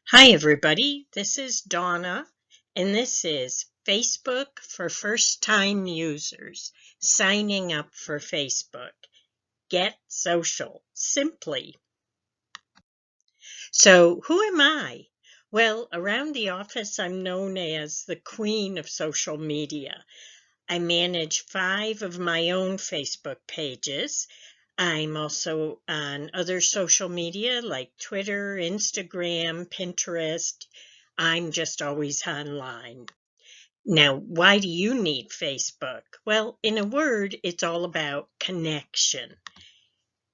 Hi, everybody. This is Donna, and this is Facebook for first-time users. Signing up for Facebook. Get social, simply. So, who am I? Well, around the office, I'm known as the queen of social media. I manage 5 of my own Facebook pages. I'm also on other social media like Twitter, Instagram, Pinterest. I'm just always online. Now, why do you need Facebook? Well, in a word, it's all about connection.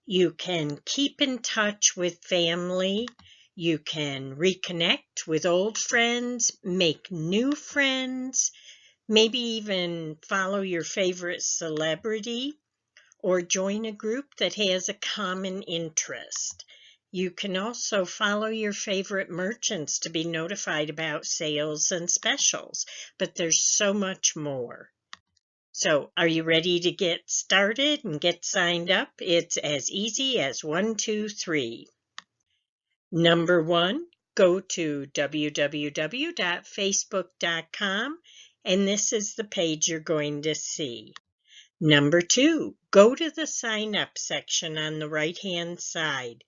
You can keep in touch with family. You can reconnect with old friends, make new friends, maybe even follow your favorite celebrity or join a group that has a common interest. You can also follow your favorite merchants to be notified about sales and specials, but there's so much more. So, are you ready to get started and get signed up? It's as easy as 1, 2, 3. Number 1, go to www.facebook.com, and this is the page you're going to see. Number 2, go to the sign up section on the right-hand side.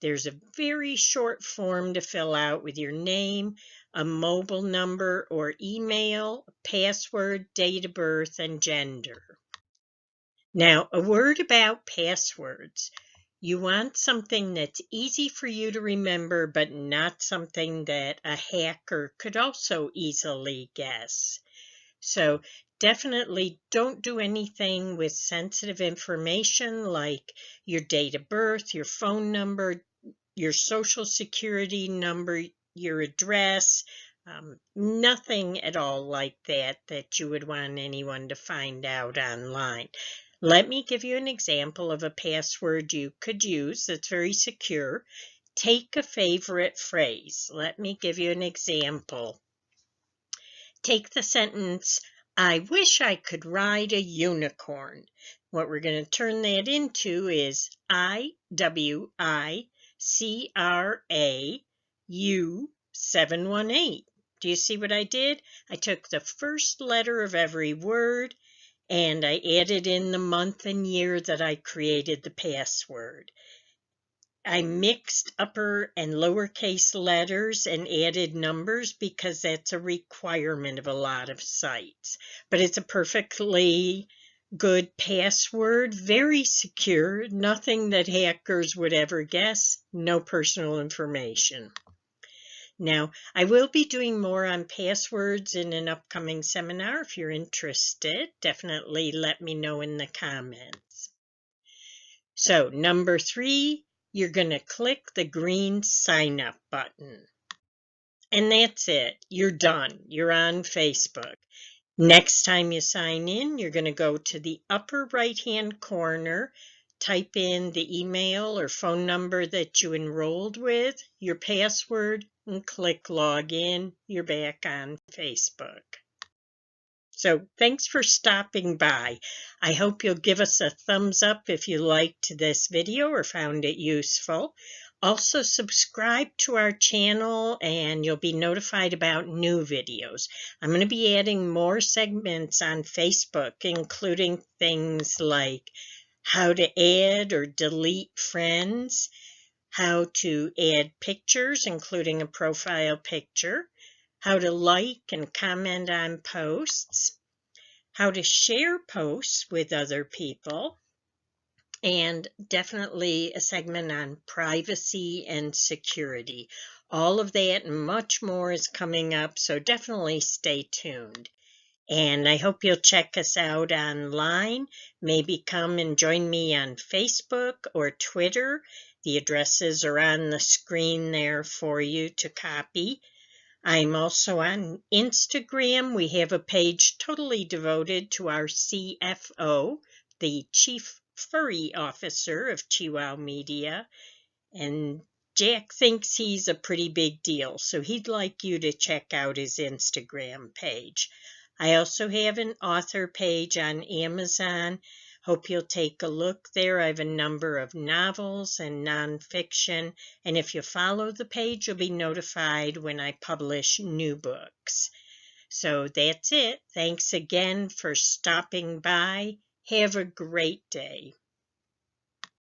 There's a very short form to fill out with your name, a mobile number or email, password, date of birth, and gender. Now, a word about passwords. You want something that's easy for you to remember, but not something that a hacker could also easily guess. So definitely don't do anything with sensitive information like your date of birth, your phone number, your social security number, your address, nothing at all like that you would want anyone to find out online. Let me give you an example of a password you could use that's very secure. Take a favorite phrase. Let me give you an example. Take the sentence, I wish I could ride a unicorn. What we're going to turn that into is IWICRAU718. Do you see what I did? I took the first letter of every word and I added in the month and year that I created the password. I mixed upper and lowercase letters and added numbers because that's a requirement of a lot of sites. But it's a perfectly good password, very secure, nothing that hackers would ever guess, no personal information. Now, I will be doing more on passwords in an upcoming seminar. If you're interested, definitely let me know in the comments. So, number 3, you're going to click the green sign up button. And that's it. You're done. You're on Facebook. Next time you sign in, you're going to go to the upper right-hand corner, type in the email or phone number that you enrolled with, your password, and click login. You're back on Facebook. So thanks for stopping by. I hope you'll give us a thumbs up if you liked this video or found it useful. Also subscribe to our channel and you'll be notified about new videos. I'm going to be adding more segments on Facebook, including things like how to add or delete friends, how to add pictures, including a profile picture, how to like and comment on posts, how to share posts with other people, and definitely a segment on privacy and security. All of that and much more is coming up, so definitely stay tuned. And I hope you'll check us out online. Maybe come and join me on Facebook or Twitter. The addresses are on the screen there for you to copy. I'm also on Instagram. We have a page totally devoted to our CFO, the Chief Furry Officer of Chihuahua Media. And Jack thinks he's a pretty big deal, so he'd like you to check out his Instagram page. I also have an author page on Amazon Hope you'll take a look there. I have a number of novels and nonfiction, and if you follow the page, you'll be notified when I publish new books. So that's it. Thanks again for stopping by. Have a great day.